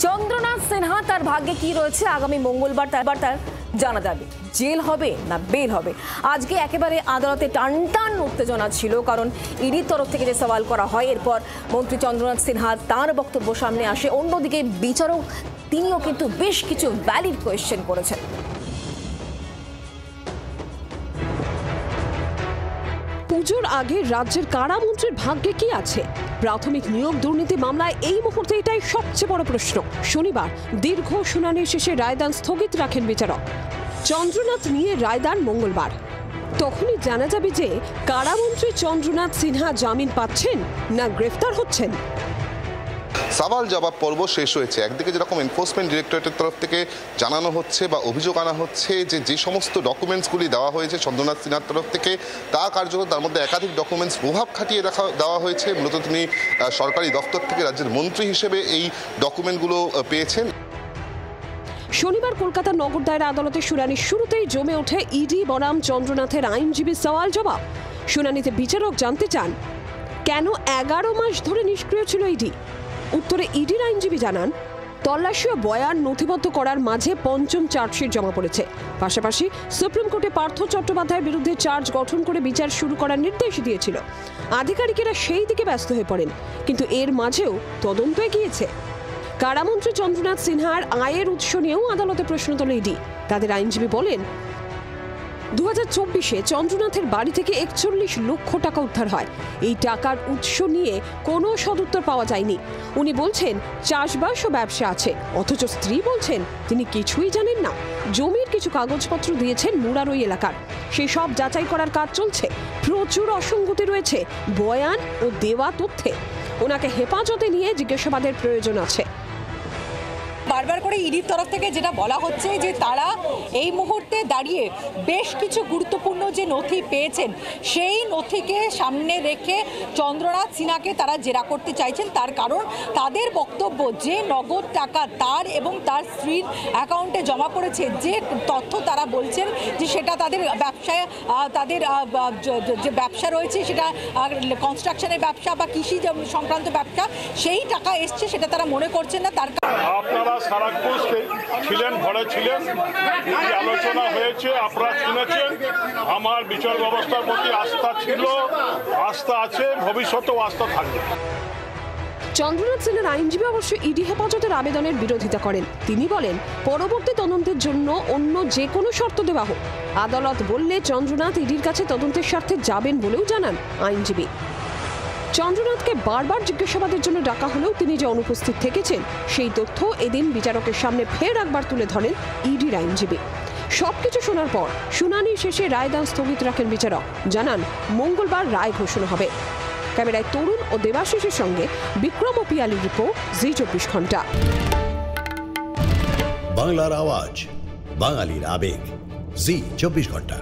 চন্দ্রনাথ সিনহা তার ভাগ্যে কি রয়েছে আগামী মঙ্গলবার তার জানা যাবে। জেল হবে না বেল হবে। আজকে একেবারে আদালতে টানটান উত্তেজনা ছিল, কারণ ইডির তরফ থেকে যে সওয়াল করা হয় এরপর মন্ত্রী চন্দ্রনাথ সিনহা তার বক্তব্য সামনে আসে। অন্যদিকে বিচারক তিনিও কিন্তু বেশ কিছু ভ্যালিড কোয়েশ্চেন করেছেন। পুজোর আগে রাজ্যের কারামন্ত্রীর ভাগ্যে কি আছে? প্রাথমিক নিয়োগ দুর্নীতি মামলায় এই মুহূর্তে এটাই সবচেয়ে বড় প্রশ্ন। শনিবার দীর্ঘ শুনানির শেষে রায়দান স্থগিত রাখেন বিচারক। চন্দ্রনাথ নিয়ে রায়দান মঙ্গলবার। তখনই জানা যাবে যে কারামন্ত্রী চন্দ্রনাথ সিনহা জামিন পাচ্ছেন না গ্রেফতার হচ্ছেন। সওয়াল জবাব পর্ব শেষ হয়েছে। একদিকে যেরকম এনফোর্সমেন্ট ডিরেক্টরেটের তরফ থেকে জানানো হচ্ছে বা অভিযোগ আনা হচ্ছে যে সমস্ত ডকুমেন্টসগুলি দেওয়া হয়েছে চন্দ্রনাথ সিনহার তরফ থেকে, তা কার্যত তার মধ্যে একাধিক ডকুমেন্টস প্রভাব খাটিয়ে দেওয়া হয়েছে। মূলত তিনি সরকারি দপ্তর থেকে রাজ্যের মন্ত্রী হিসেবে এই ডকুমেন্টগুলো পেয়েছেন। শনিবার কলকাতার নগর দায়রা আদালতে শুনানির শুরুতেই জমে ওঠে ইডি বনাম চন্দ্রনাথের আইনজীবীর সওয়াল জবাব। শুনানিতে বিচারক জানতে চান, কেন 11 মাস ধরে নিষ্ক্রিয় ছিল ইডি? উত্তরে ইডির আইনজীবী জানান, তল্লাশি ও বয়ান নথিবদ্ধ করার মাঝে পঞ্চম চার্জশিট জমা পড়েছে। পাশাপাশি সুপ্রিম কোর্টে পার্থ চট্টোপাধ্যায়ের বিরুদ্ধে চার্জ গঠন করে বিচার শুরু করার নির্দেশ দিয়েছিল। আধিকারিকেরা সেই দিকে ব্যস্ত হয়ে পড়েন, কিন্তু এর মাঝেও তদন্ত এগিয়েছে। কারামন্ত্রী চন্দ্রনাথ সিনহার আয়ের উৎস নিয়েও আদালতে প্রশ্ন তোলে ইডি। তাদের আইনজীবী বলেন, 2024-এ চন্দ্রনাথের বাড়ি থেকে 41 লক্ষ টাকা উদ্ধার হয়। এই টাকার উৎস নিয়ে কোনো সদুত্তর পাওয়া যায়নি। উনি বলছেন চাষবাস ও ব্যবসা আছে, অথচ স্ত্রী বলছেন তিনি কিছুই জানেন না। জমির কিছু কাগজপত্র দিয়েছেন মুরারই এলাকার, সেই সব যাচাই করার কাজ চলছে। প্রচুর অসঙ্গতি রয়েছে বয়ান ও দেওয়া তথ্যে। ওনাকে হেফাজতে নিয়ে জিজ্ঞাসাবাদের প্রয়োজন আছে। বারবার করে ইডির তরফ থেকে যেটা বলা হচ্ছে যে তারা এই মুহূর্তে দাঁড়িয়ে বেশ কিছু গুরুত্বপূর্ণ যে নথি পেয়েছেন সেই নথিকে সামনে রেখে চন্দ্রনাথ সিনহাকে তারা জেরা করতে চাইছেন। তার কারণ তাদের বক্তব্য যে নগদ টাকা তার এবং তার স্ত্রীর অ্যাকাউন্টে জমা পড়েছে, যে তথ্য তারা বলছেন যে সেটা তাদের ব্যবসায়, তাদের যে ব্যবসা রয়েছে সেটা কনস্ট্রাকশনের ব্যবসা বা কৃষি সংক্রান্ত ব্যবসা, সেই টাকা এসছে সেটা তারা মনে করছেন না। তার আপনারা সারাক্ষণ ছিলেন, ঘরে ছিলেন, এই আলোচনা হয়েছে, আপনারা শুনেছেন। আমার বিচার ব্যবস্থার প্রতি আস্থা ছিল, আস্থা আছে, ভবিষ্যতেও আস্থা থাকবে। চন্দ্রনাথ সিনহার আইনজীবী অবশ্য ইডি হেফাজতের আবেদনের বিরোধিতা করেন। তিনি বলেন, পরবর্তী তদন্তের জন্য অন্য যে কোনো শর্ত দেওয়া হোক। আদালত বললে চন্দ্রনাথ ইডির কাছে তদন্তের স্বার্থে যাবেন বলেও জানান আইনজীবী। চন্দ্রনাথকে বারবার জিজ্ঞাসাবাদের জন্য ডাকা হলেও তিনি যে অনুপস্থিত থেকেছেন সেই তথ্য এদিন বিচারকের সামনে ফের একবার তুলে ধরেন ইডির আইনজীবী। সবকিছু শোনার পর শুনানি শেষে রায়দান স্থগিত রাখেন বিচারক। জানান, মঙ্গলবার রায় ঘোষণা হবে। ক্যামেরায় তরুণ ও দেবাশিসের সঙ্গে বিক্রম ও পিয়ালির রিপোর্ট, জি 24 ঘন্টা। বাংলার আওয়াজ, বাঙালির আবেগ, জি 24 ঘন্টা।